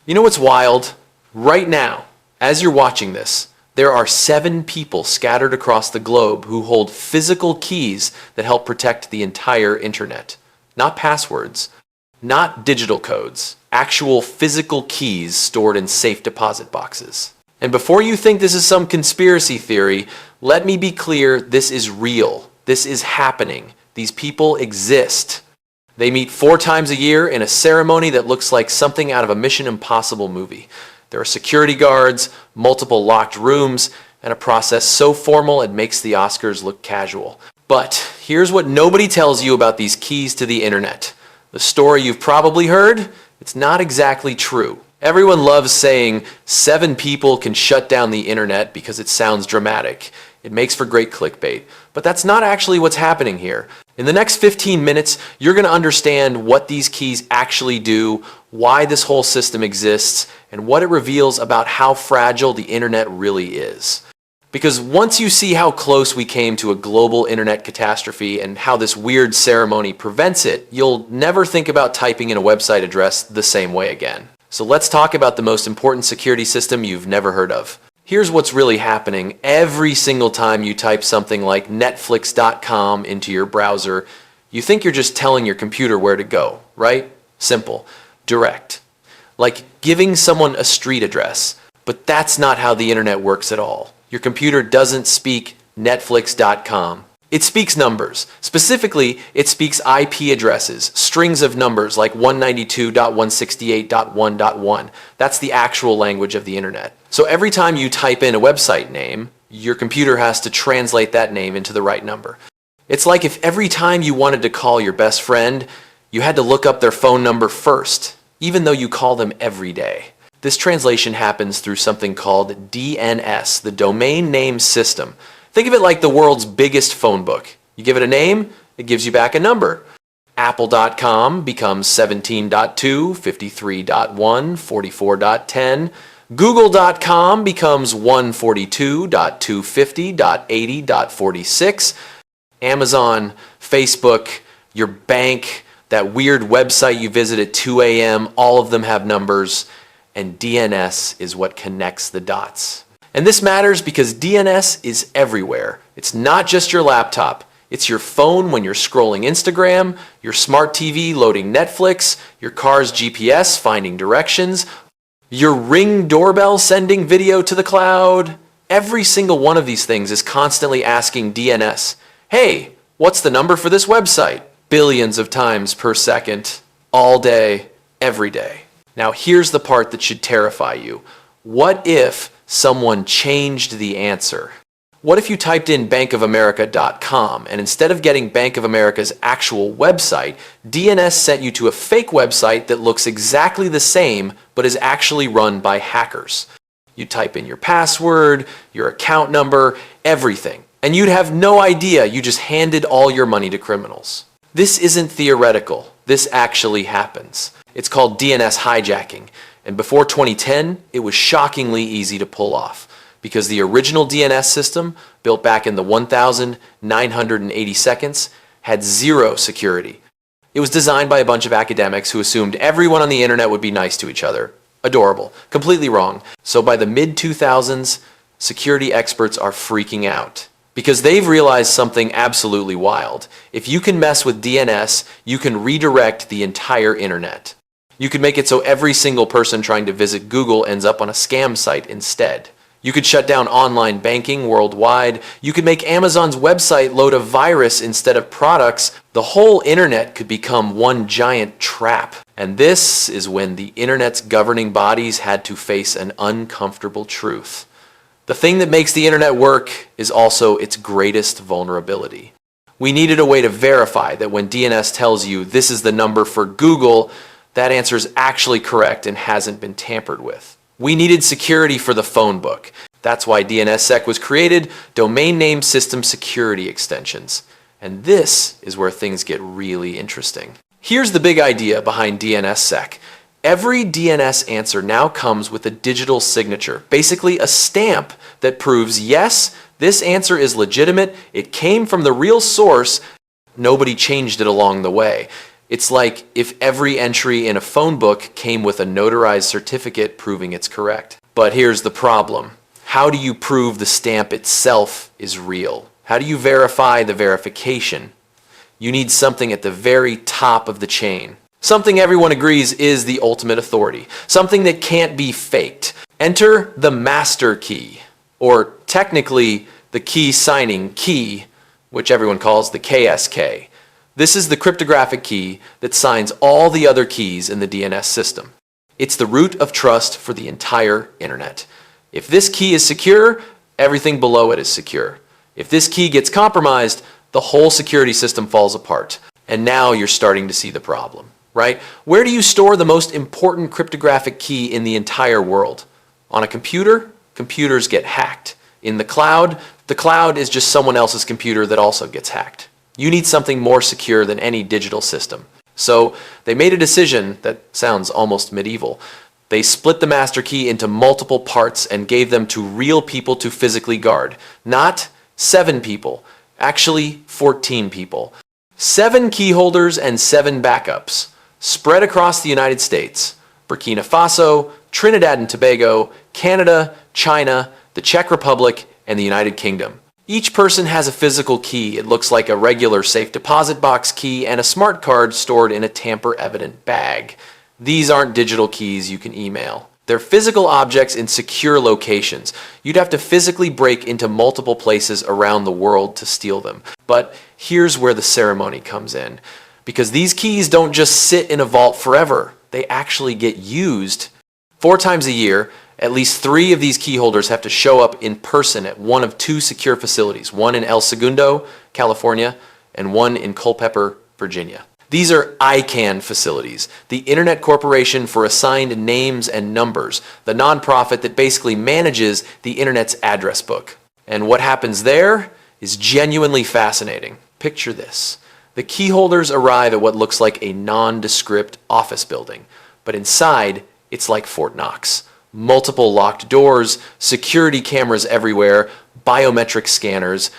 You know what's wild? Right now, as you're watching this, there are 7 people scattered across the globe who hold physical keys that help protect the entire internet. Not passwords, not digital codes, actual physical keys stored in safe deposit boxes. And before you think this is some conspiracy theory, let me be clear, this is real. This is happening. These people exist. They meet 4 times a year in a ceremony that looks like something out of a Mission Impossible movie. There are security guards, multiple locked rooms, and a process so formal it makes the Oscars look casual. But here's what nobody tells you about these keys to the internet. The story you've probably heard, it's not exactly true. Everyone loves saying 7 people can shut down the internet because it sounds dramatic. It makes for great clickbait. But that's not actually what's happening here. In the next 15 minutes, you're going to understand what these keys actually do, why this whole system exists, and what it reveals about how fragile the internet really is. Because once you see how close we came to a global internet catastrophe and how this weird ceremony prevents it, you'll never think about typing in a website address the same way again. So let's talk about the most important security system you've never heard of. Here's what's really happening every single time you type something like Netflix.com into your browser. You think you're just telling your computer where to go, right? Simple, direct. Like giving someone a street address. But that's not how the internet works at all. Your computer doesn't speak Netflix.com. It speaks numbers. Specifically, it speaks IP addresses, strings of numbers like 192.168.1.1. That's the actual language of the internet. So every time you type in a website name, your computer has to translate that name into the right number. It's like if every time you wanted to call your best friend, you had to look up their phone number first, even though you call them every day. This translation happens through something called DNS, the Domain Name System. Think of it like the world's biggest phone book. You give it a name, it gives you back a number. Apple.com becomes 17.2, 53.1, 44.10. Google.com becomes 142.250.80.46. Amazon, Facebook, your bank, that weird website you visit at 2 a.m., all of them have numbers, and DNS is what connects the dots. And this matters because DNS is everywhere. It's not just your laptop. It's your phone when you're scrolling Instagram, your smart TV loading Netflix, your car's GPS finding directions, your Ring doorbell sending video to the cloud. Every single one of these things is constantly asking DNS, hey, what's the number for this website? Billions of times per second, all day, every day. Now here's the part that should terrify you. What if someone changed the answer? What if you typed in bankofamerica.com and instead of getting Bank of America's actual website, DNS sent you to a fake website that looks exactly the same but is actually run by hackers? You type in your password, your account number, everything, and you'd have no idea you just handed all your money to criminals. This isn't theoretical. This actually happens. It's called DNS hijacking. And before 2010, it was shockingly easy to pull off because the original DNS system, built back in the 1980 seconds, had 0 security. It was designed by a bunch of academics who assumed everyone on the internet would be nice to each other. Adorable. Completely wrong. So by the mid-2000s, security experts are freaking out because they've realized something absolutely wild. If you can mess with DNS, you can redirect the entire internet. You could make it so every single person trying to visit Google ends up on a scam site instead. You could shut down online banking worldwide. You could make Amazon's website load a virus instead of products. The whole internet could become one giant trap. And this is when the internet's governing bodies had to face an uncomfortable truth. The thing that makes the internet work is also its greatest vulnerability. We needed a way to verify that when DNS tells you this is the number for Google, that answer is actually correct and hasn't been tampered with. We needed security for the phone book. That's why DNSSEC was created, Domain Name System Security Extensions. And this is where things get really interesting. Here's the big idea behind DNSSEC. Every DNS answer now comes with a digital signature, basically a stamp that proves, yes, this answer is legitimate, it came from the real source, nobody changed it along the way. It's like if every entry in a phone book came with a notarized certificate proving it's correct. But here's the problem. How do you prove the stamp itself is real? How do you verify the verification? You need something at the very top of the chain. Something everyone agrees is the ultimate authority. Something that can't be faked. Enter the master key, or technically the key signing key, which everyone calls the KSK. This is the cryptographic key that signs all the other keys in the DNS system. It's the root of trust for the entire internet. If this key is secure, everything below it is secure. If this key gets compromised, the whole security system falls apart. And now you're starting to see the problem, right? Where do you store the most important cryptographic key in the entire world? On a computer? Computers get hacked. In the cloud is just someone else's computer that also gets hacked. You need something more secure than any digital system. So they made a decision that sounds almost medieval. They split the master key into multiple parts and gave them to real people to physically guard. Not 7 people, actually 14 people. 7 key holders and 7 backups, spread across the United States, Burkina Faso, Trinidad and Tobago, Canada, China, the Czech Republic, and the United Kingdom. Each person has a physical key. It looks like a regular safe deposit box key and a smart card stored in a tamper-evident bag. These aren't digital keys you can email. They're physical objects in secure locations. You'd have to physically break into multiple places around the world to steal them. But here's where the ceremony comes in. Because these keys don't just sit in a vault forever. They actually get used. 4 times a year, at least 3 of these key holders have to show up in person at one of 2 secure facilities, one in El Segundo, California, and one in Culpeper, Virginia. These are ICANN facilities, the Internet Corporation for Assigned Names and Numbers, the nonprofit that basically manages the Internet's address book. And what happens there is genuinely fascinating. Picture this. The key holders arrive at what looks like a nondescript office building, but inside it's like Fort Knox. Multiple locked doors, security cameras everywhere, biometric scanners.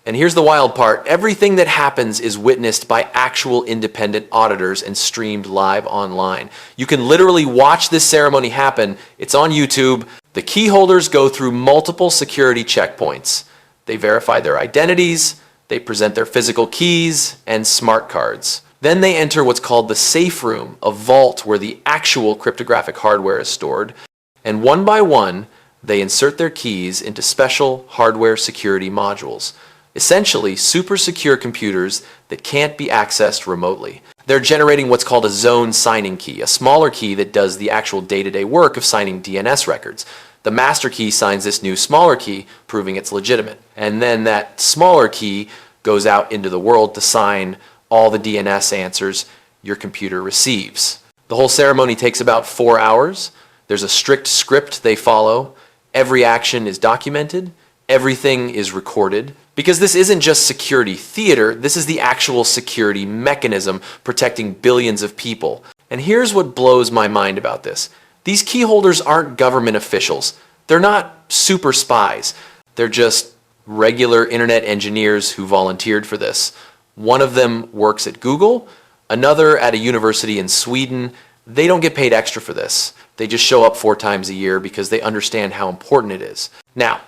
And here's the wild part. Everything that happens is witnessed by actual independent auditors and streamed live online. You can literally watch this ceremony happen. It's on YouTube. The key holders go through multiple security checkpoints. They verify their identities, they present their physical keys and smart cards. Then they enter what's called the safe room, a vault where the actual cryptographic hardware is stored. And one by one, they insert their keys into special hardware security modules. Essentially, super secure computers that can't be accessed remotely. They're generating what's called a zone signing key, a smaller key that does the actual day-to-day work of signing DNS records. The master key signs this new smaller key, proving it's legitimate. And then that smaller key goes out into the world to sign all the DNS answers your computer receives. The whole ceremony takes about 4 hours. There's a strict script they follow. Every action is documented. Everything is recorded. Because this isn't just security theater, this is the actual security mechanism protecting billions of people. And here's what blows my mind about this. These key holders aren't government officials. They're not super spies. They're just regular internet engineers who volunteered for this. One of them works at Google, another at a university in Sweden. They don't get paid extra for this. They just show up 4 times a year because they understand how important it is. Now,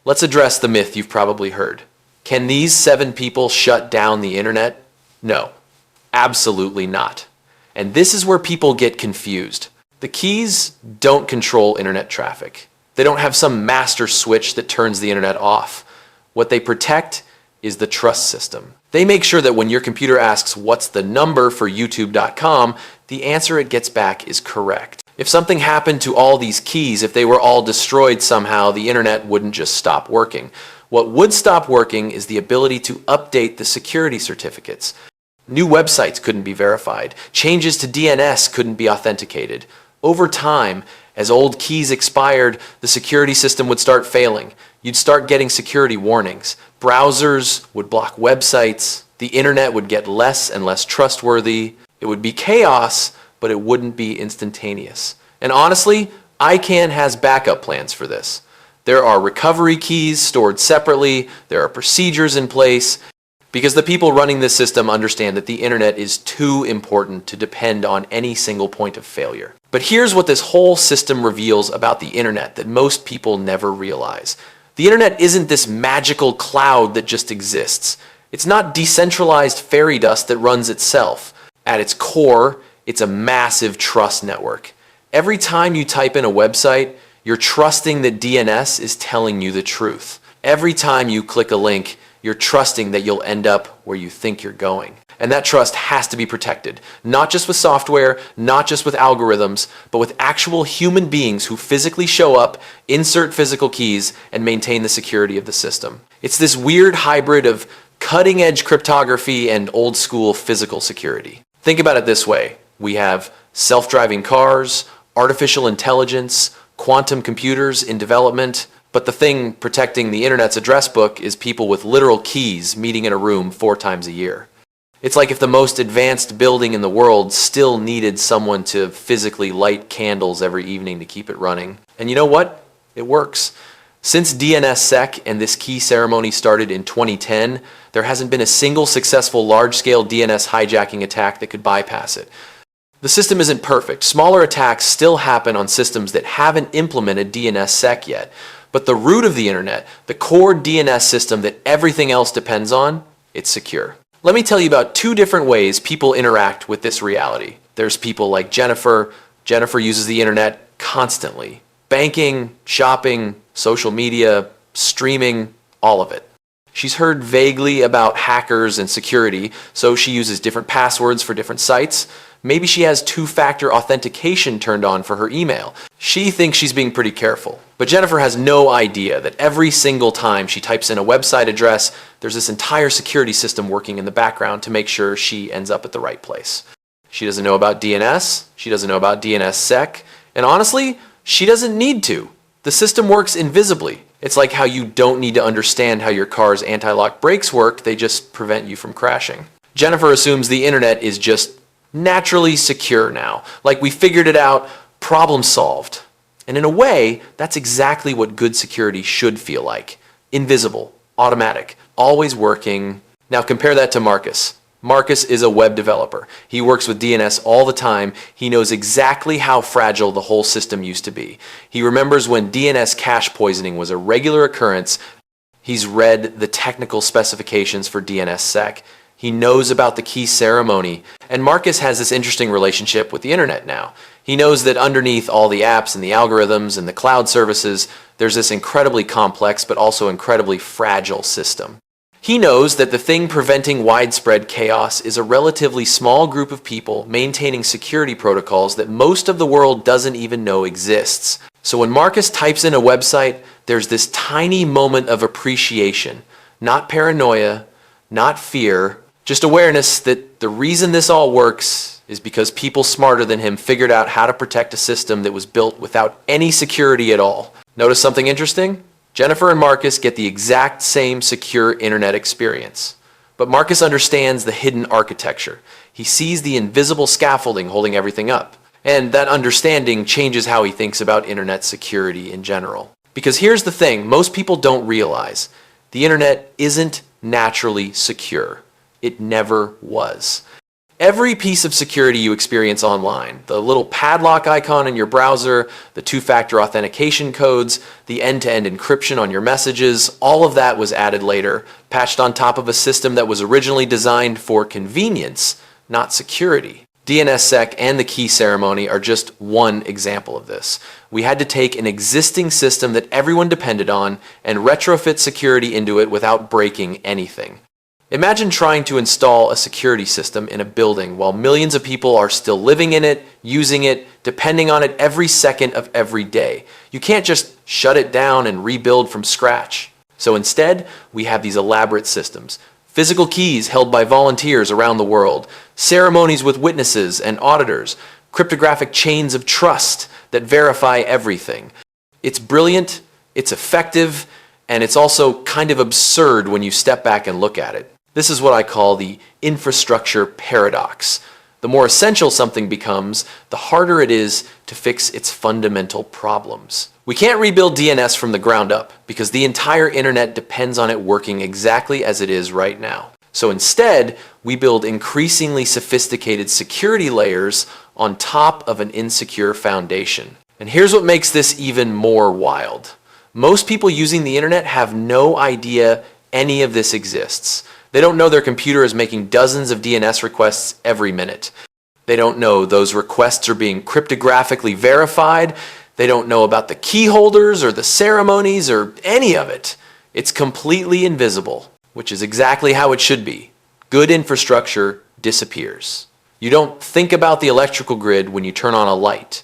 let's address the myth you've probably heard. Can these 7 people shut down the internet? No, absolutely not. And this is where people get confused. The keys don't control internet traffic. They don't have some master switch that turns the internet off. What they protect is the trust system. They make sure that when your computer asks what's the number for youtube.com, the answer it gets back is correct. If something happened to all these keys, if they were all destroyed somehow, the internet wouldn't just stop working. What would stop working is the ability to update the security certificates. New websites couldn't be verified. Changes to DNS couldn't be authenticated. Over time, as old keys expired, the security system would start failing. You'd start getting security warnings. Browsers would block websites. The internet would get less and less trustworthy. It would be chaos, but it wouldn't be instantaneous. And honestly, ICANN has backup plans for this. There are recovery keys stored separately. There are procedures in place. Because the people running this system understand that the internet is too important to depend on any single point of failure. But here's what this whole system reveals about the internet that most people never realize. The internet isn't this magical cloud that just exists. It's not decentralized fairy dust that runs itself. At its core, it's a massive trust network. Every time you type in a website, you're trusting that DNS is telling you the truth. Every time you click a link, you're trusting that you'll end up where you think you're going. And that trust has to be protected, not just with software, not just with algorithms, but with actual human beings who physically show up, insert physical keys, and maintain the security of the system. It's this weird hybrid of cutting-edge cryptography and old-school physical security. Think about it this way. We have self-driving cars, artificial intelligence, quantum computers in development, but the thing protecting the internet's address book is people with literal keys meeting in a room 4 times a year. It's like if the most advanced building in the world still needed someone to physically light candles every evening to keep it running. And you know what? It works. Since DNSSEC and this key ceremony started in 2010, there hasn't been a single successful large-scale DNS hijacking attack that could bypass it. The system isn't perfect. Smaller attacks still happen on systems that haven't implemented DNSSEC yet. But the root of the internet, the core DNS system that everything else depends on, it's secure. Let me tell you about 2 different ways people interact with this reality. There's people like Jennifer. Jennifer uses the internet constantly. Banking, shopping, social media, streaming, all of it. She's heard vaguely about hackers and security, so she uses different passwords for different sites. Maybe she has 2-factor authentication turned on for her email. She thinks she's being pretty careful. But Jennifer has no idea that every single time she types in a website address, there's this entire security system working in the background to make sure she ends up at the right place. She doesn't know about DNS, she doesn't know about DNSSEC, and honestly, she doesn't need to. The system works invisibly. It's like how you don't need to understand how your car's anti-lock brakes work, they just prevent you from crashing. Jennifer assumes the internet is just naturally secure now. Like we figured it out, problem solved. And in a way, that's exactly what good security should feel like. Invisible, automatic, always working. Now compare that to Marcus. Marcus is a web developer. He works with DNS all the time. He knows exactly how fragile the whole system used to be. He remembers when DNS cache poisoning was a regular occurrence. He's read the technical specifications for DNSSEC. He knows about the key ceremony. And Marcus has this interesting relationship with the internet now. He knows that underneath all the apps and the algorithms and the cloud services, there's this incredibly complex but also incredibly fragile system. He knows that the thing preventing widespread chaos is a relatively small group of people maintaining security protocols that most of the world doesn't even know exists. So when Marcus types in a website, there's this tiny moment of appreciation, not paranoia, not fear, just awareness that the reason this all works is because people smarter than him figured out how to protect a system that was built without any security at all. Notice something interesting? Jennifer and Marcus get the exact same secure internet experience. But Marcus understands the hidden architecture. He sees the invisible scaffolding holding everything up. And that understanding changes how he thinks about internet security in general. Because here's the thing, most people don't realize. The internet isn't naturally secure. It never was. Every piece of security you experience online, the little padlock icon in your browser, the 2-factor authentication codes, the end-to-end encryption on your messages, all of that was added later, patched on top of a system that was originally designed for convenience, not security. DNSSEC and the key ceremony are just one example of this. We had to take an existing system that everyone depended on and retrofit security into it without breaking anything. Imagine trying to install a security system in a building while millions of people are still living in it, using it, depending on it every second of every day. You can't just shut it down and rebuild from scratch. So instead, we have these elaborate systems. Physical keys held by volunteers around the world, ceremonies with witnesses and auditors, cryptographic chains of trust that verify everything. It's brilliant, it's effective, and it's also kind of absurd when you step back and look at it. This is what I call the infrastructure paradox. The more essential something becomes, the harder it is to fix its fundamental problems. We can't rebuild DNS from the ground up because the entire internet depends on it working exactly as it is right now. So instead, we build increasingly sophisticated security layers on top of an insecure foundation. And here's what makes this even more wild. Most people using the internet have no idea any of this exists. They don't know their computer is making dozens of DNS requests every minute. They don't know those requests are being cryptographically verified. They don't know about the keyholders or the ceremonies or any of it. It's completely invisible, which is exactly how it should be. Good infrastructure disappears. You don't think about the electrical grid when you turn on a light.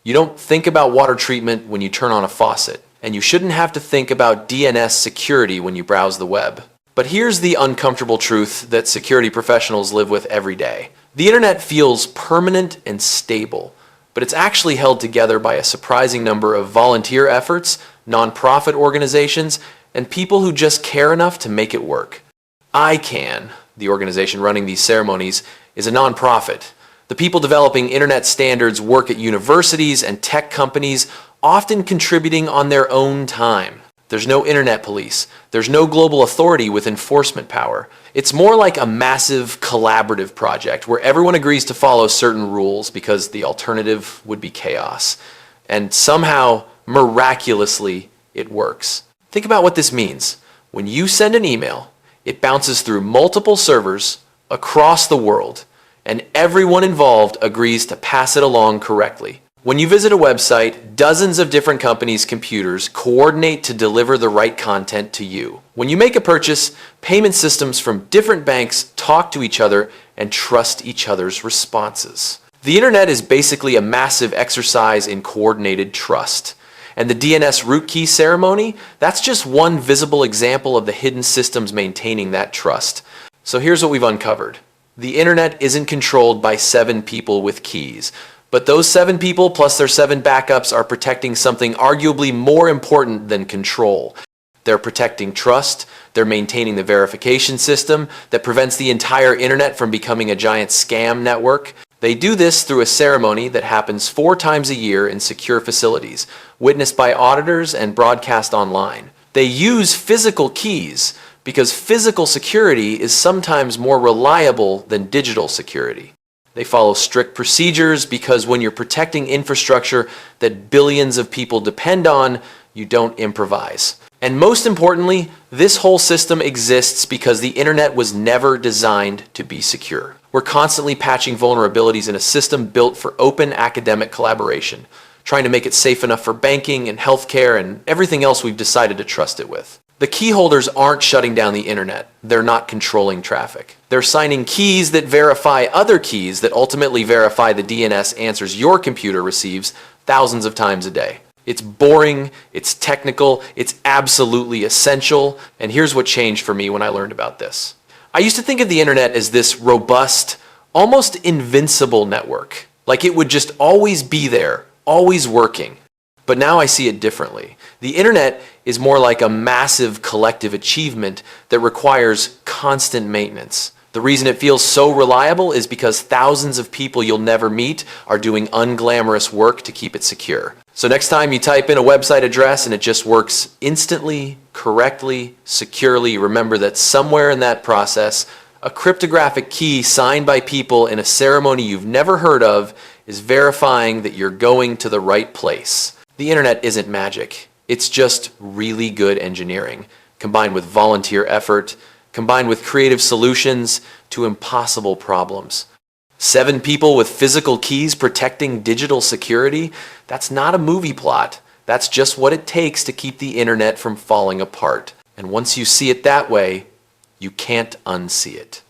You don't think about water treatment when you turn on a faucet. And you shouldn't have to think about DNS security when you browse the web. But here's the uncomfortable truth that security professionals live with every day. The internet feels permanent and stable, but it's actually held together by a surprising number of volunteer efforts, nonprofit organizations, and people who just care enough to make it work. ICANN, the organization running these ceremonies, is a nonprofit. The people developing internet standards work at universities and tech companies, often contributing on their own time. There's no internet police. There's no global authority with enforcement power. It's more like a massive collaborative project where everyone agrees to follow certain rules because the alternative would be chaos. And somehow, miraculously, it works. Think about what this means. When you send an email, it bounces through multiple servers across the world, and everyone involved agrees to pass it along correctly. When you visit a website, dozens of different companies' computers coordinate to deliver the right content to you. When you make a purchase, payment systems from different banks talk to each other and trust each other's responses. The internet is basically a massive exercise in coordinated trust. And the DNS root key ceremony, that's just one visible example of the hidden systems maintaining that trust. So here's what we've uncovered. The internet isn't controlled by 7 people with keys. But those 7 people plus their 7 backups are protecting something arguably more important than control. They're protecting trust. They're maintaining the verification system that prevents the entire internet from becoming a giant scam network. They do this through a ceremony that happens 4 times a year in secure facilities, witnessed by auditors and broadcast online. They use physical keys because physical security is sometimes more reliable than digital security. They follow strict procedures because when you're protecting infrastructure that billions of people depend on, you don't improvise. And most importantly, this whole system exists because the internet was never designed to be secure. We're constantly patching vulnerabilities in a system built for open academic collaboration, trying to make it safe enough for banking and healthcare and everything else we've decided to trust it with. The keyholders aren't shutting down the internet. They're not controlling traffic. They're signing keys that verify other keys that ultimately verify the DNS answers your computer receives thousands of times a day. It's boring, it's technical, it's absolutely essential, and here's what changed for me when I learned about this. I used to think of the internet as this robust, almost invincible network, like it would just always be there, always working. But now I see it differently. The internet is more like a massive collective achievement that requires constant maintenance. The reason it feels so reliable is because thousands of people you'll never meet are doing unglamorous work to keep it secure. So next time you type in a website address and it just works instantly, correctly, securely, remember that somewhere in that process, a cryptographic key signed by people in a ceremony you've never heard of is verifying that you're going to the right place. The internet isn't magic. It's just really good engineering, combined with volunteer effort, combined with creative solutions to impossible problems. 7 people with physical keys protecting digital security? That's not a movie plot. That's just what it takes to keep the internet from falling apart. And once you see it that way, you can't unsee it.